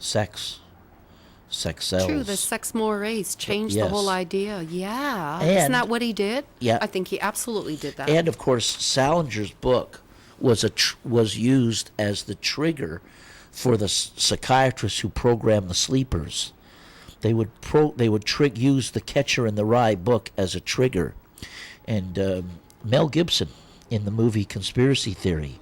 Sex. Sex sells. True, the sex mores changed the whole idea. Yeah. And, isn't that what he did? Yeah. I think he absolutely did that. And of course, Salinger's book was used as the trigger for the psychiatrists who programmed the sleepers. They would use the Catcher in the Rye book as a trigger, and Mel Gibson in the movie Conspiracy Theory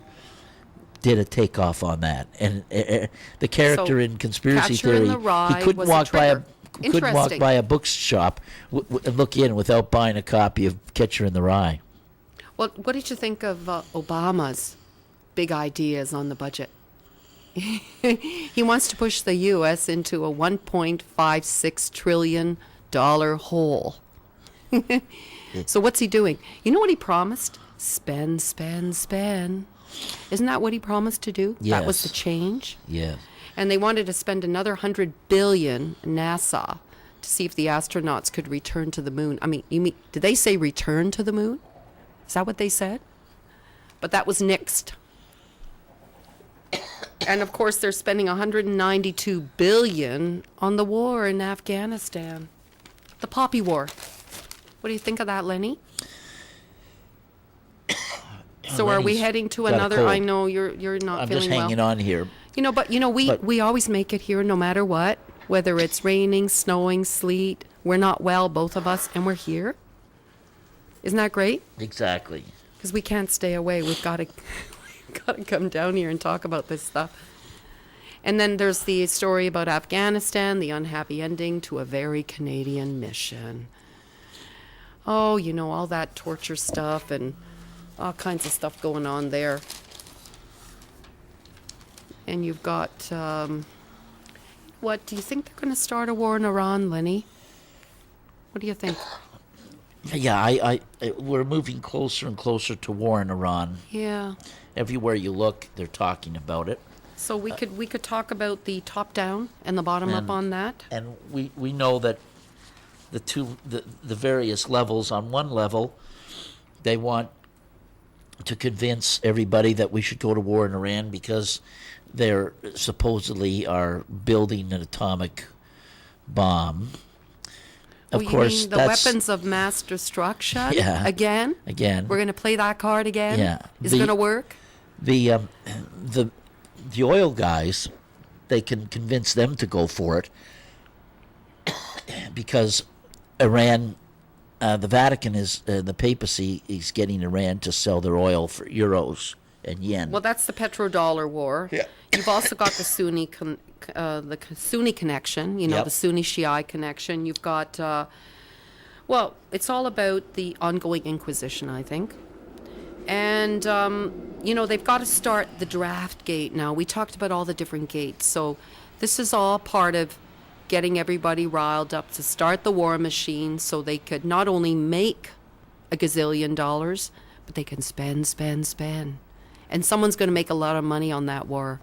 did a takeoff on that, and the character in Conspiracy Catcher in Theory, the Rye he couldn't was walk a by trigger. couldn't walk by a bookshop and look in without buying a copy of Catcher in the Rye. Well, what did you think of Obama's big ideas on the budget? He wants to push the U.S. into a $1.56 trillion hole. So what's he doing? You know what he promised? Spend, spend, spend. Isn't that what he promised to do? Yes. That was the change? Yes. And they wanted to spend another $100 billion, NASA, to see if the astronauts could return to the moon. I mean, did they say return to the moon? Is that what they said? But that was nixed. And of course, they're spending $192 billion on the war in Afghanistan, the Poppy War. What do you think of that, Lenny? So are we heading to another? I know you're not feeling well. I'm just hanging on here. But we always make it here no matter what, whether it's raining, snowing, sleet. We're not well, both of us, and we're here. Isn't that great? Exactly. Because we can't stay away. We've got to come down here and talk about this stuff. And then there's the story about Afghanistan, the unhappy ending to a very Canadian mission. Oh, all that torture stuff and all kinds of stuff going on there. And you've got, what, do you think they're going to start a war in Iran, Lenny? What do you think? Yeah, we're moving closer and closer to war in Iran. Yeah. Everywhere you look, they're talking about it. So we could talk about the top down and the bottom up on that. And we know that the various levels. On one level, they want to convince everybody that we should go to war in Iran because they're supposedly are building an atomic bomb. Of course, you mean the weapons of mass destruction? Yeah. Again? We're going to play that card again? Yeah. Is it going to work? The oil guys, they can convince them to go for it because Iran, the Vatican is the papacy is getting Iran to sell their oil for euros and yen. Well, that's the petrodollar war. Yeah. You've also got the Sunni connection, Yep. the Sunni Shiite connection. You've got, it's all about the ongoing Inquisition, I think. And, they've got to start the draft gate now. We talked about all the different gates. So this is all part of getting everybody riled up to start the war machine so they could not only make a gazillion dollars, but they can spend, spend, spend. And someone's going to make a lot of money on that war.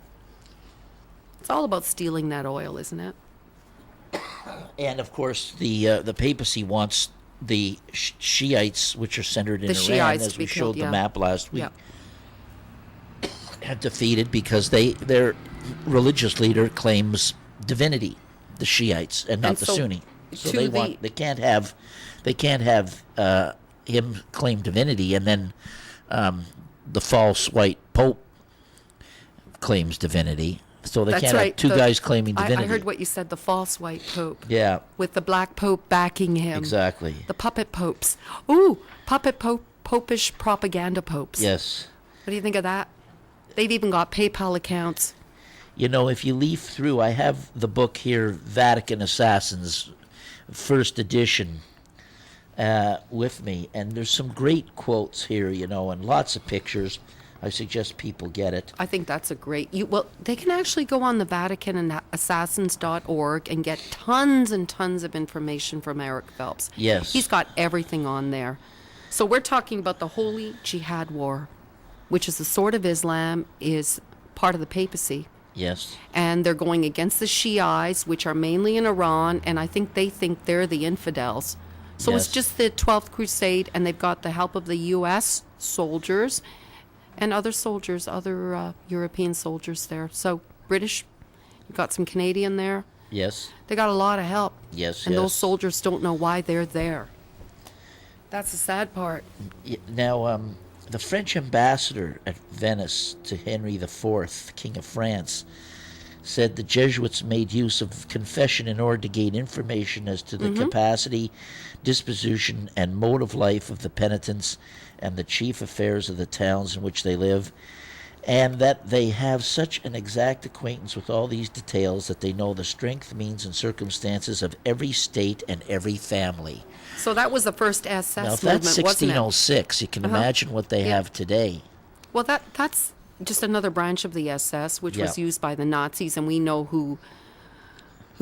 It's all about stealing that oil, isn't it? And of course, the papacy wants the Shiites, which are centered in Iran, Shiites as we showed killed, the map last week, yeah. defeated because their religious leader claims divinity, the Shiites, and not the Sunni. So they can't have him claim divinity and then the false white pope claims divinity. So they can't have two guys claiming divinity. I heard what you said, the false white pope. Yeah. With the black pope backing him. Exactly. The puppet popes. Ooh, puppet popish propaganda popes. Yes. What do you think of that? They've even got PayPal accounts. If you leaf through, I have the book here, Vatican Assassins, first edition, with me. And there's some great quotes here, and lots of pictures. I suggest people get it. I think that's a great... they can actually go on the Vatican and assassins.org and get tons and tons of information from Eric Phelps. Yes. He's got everything on there. So we're talking about the Holy Jihad War, which is the sword of Islam, is part of the papacy. Yes. And they're going against the Shiites, which are mainly in Iran, and I think they think they're the infidels. So Yes. It's just the 12th Crusade, and they've got the help of the U.S. soldiers and other soldiers, other European soldiers there. So British, You got some Canadian there. Yes. They got a lot of help. Yes. And yes. those soldiers don't know why they're there. That's the sad part. Now, the French ambassador at Venice to Henry IV, King of France, said the Jesuits made use of confession in order to gain information as to the capacity, disposition, and mode of life of the penitents and the chief affairs of the towns in which they live, and that they have such an exact acquaintance with all these details that they know the strength, means, and circumstances of every state and every family. So that was the first SS Now, if movement, that's wasn't it? 1606, you can imagine what they have today. Well, that's just another branch of the SS, which was used by the Nazis, and we know who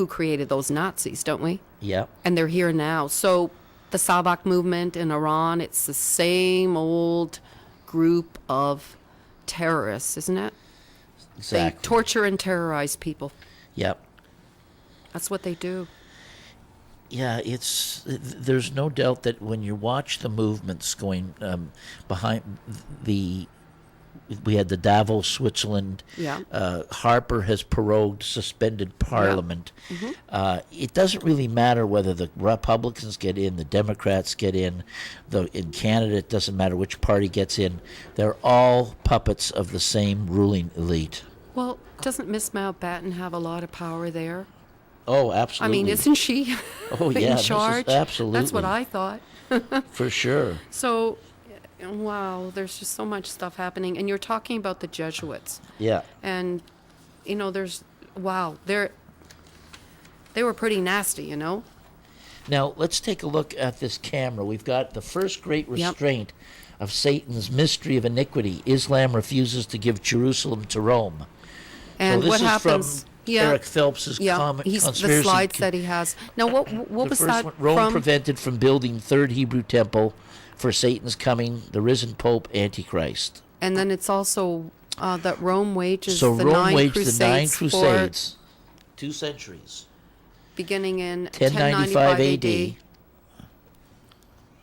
created those Nazis, don't we? Yeah. And they're here now. So the Savak movement in Iran, it's the same old group of terrorists, isn't it? Exactly. They torture and terrorize people. Yep. That's what they do. Yeah, there's no doubt that when you watch the movements going behind we had the Davos, Switzerland. Yeah. Harper has prorogued suspended Parliament. It doesn't really matter whether the Republicans get in, the Democrats get in. In Canada, it doesn't matter which party gets in. They're all puppets of the same ruling elite. Well, doesn't Miss Mountbatten have a lot of power there? Oh, absolutely. I mean, isn't she Oh, yeah, in charge? absolutely. That's what I thought. For sure. So, wow, there's just so much stuff happening. And you're talking about the Jesuits. Yeah. And, they were pretty nasty, Now, let's take a look at this camera. We've got the first great restraint of Satan's mystery of iniquity. Islam refuses to give Jerusalem to Rome. And so this what is happens? From Eric Phelps's he's conspiracy. the slides that he has. Now, what was first that one, Rome from? prevented from building third Hebrew temple for Satan's coming, the risen Pope, Antichrist. And then it's also that Rome wages So the Rome nine waged crusades the 9 Crusades, 2 centuries. beginning in 1095 AD. Do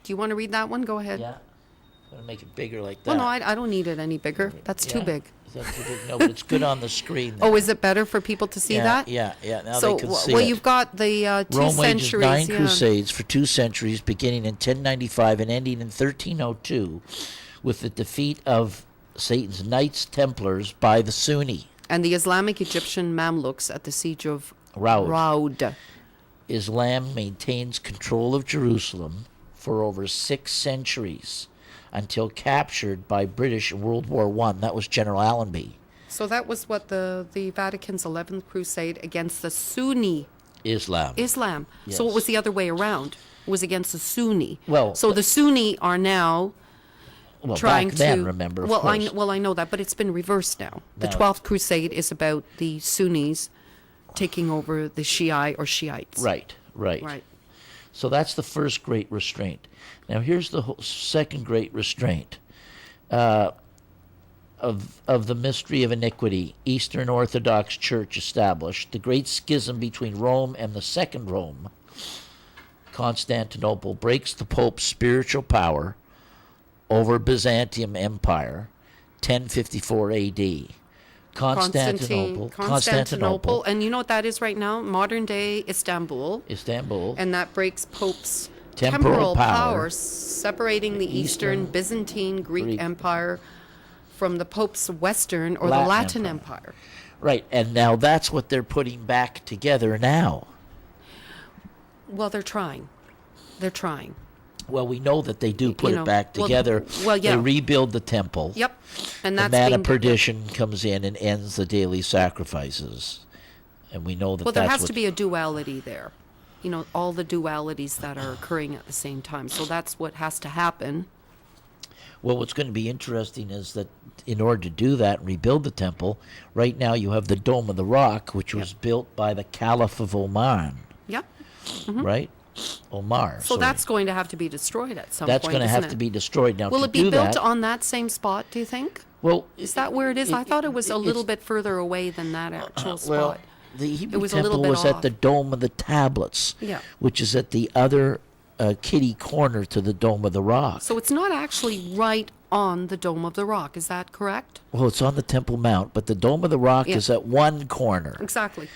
you want to read that one? Go ahead. Yeah. I'm going to make it bigger like that. Well, no, I don't need it any bigger. That's too Yeah? big. Is that too big? No, but it's good on the screen. Oh, is it better for people to see that? Yeah. Now So, they can see well, it. you've got the 2 Rome wages centuries. 9 yeah. crusades for 2 centuries, beginning in 1095 and ending in 1302, with the defeat of Satan's Knights Templars by the Sunni. And the Islamic Egyptian Mamluks at the siege of Raud. Raud. Islam maintains control of Jerusalem for over 6 centuries, until captured by British in World War I. That was General Allenby. So that was what the Vatican's 11th crusade against the Sunni Islam. So it Yes. was the other way around. It was against the Sunni. Well, so the Sunni are now Well, trying back then, to remember, of well, course. I know that, but it's been reversed now. The Now- 12th crusade is about the Sunnis taking over the Shiite or Shiites. Right. So that's the first great restraint. Now here's the second great restraint of the mystery of iniquity. Eastern Orthodox Church established the great schism between Rome and the Second Rome. Constantinople breaks the Pope's spiritual power over Byzantium Empire, 1054 A.D. Constantinople, And you know what that is right now? Modern day Istanbul. and that breaks Pope's Temporal power, power, separating the Eastern Byzantine Greek Empire from the Pope's Western or the Latin Empire. Right, and now that's what they're putting back together now. Well, they're trying. Well, we know that they do put it back together. Well, yeah. They rebuild the temple. Yep. And The that's man being of perdition comes in and ends the daily sacrifices. And we know that Well, there that's has what... to be a duality there. All the dualities that are occurring at the same time. So that's what has to happen. Well, what's going to be interesting is that in order to do that and rebuild the temple, right now you have the Dome of the Rock, which was built by the Caliph of Oman. Yep. Right? Omar. So that's going to have to be destroyed at some That's point. going to isn't have it? to be destroyed. Now, Will to it be do built that, on that same spot, do you think? Well, Is that where it is? I thought it was a little bit further away than that actual spot. Well, the Hebrew was a little temple bit was off. at the Dome of the Tablets, Yeah. which is at the other kitty corner to the Dome of the Rock. So it's not actually right on the Dome of the Rock. Is that correct? Well, it's on the Temple Mount, but the Dome of the Rock Yeah. is at one corner. Exactly.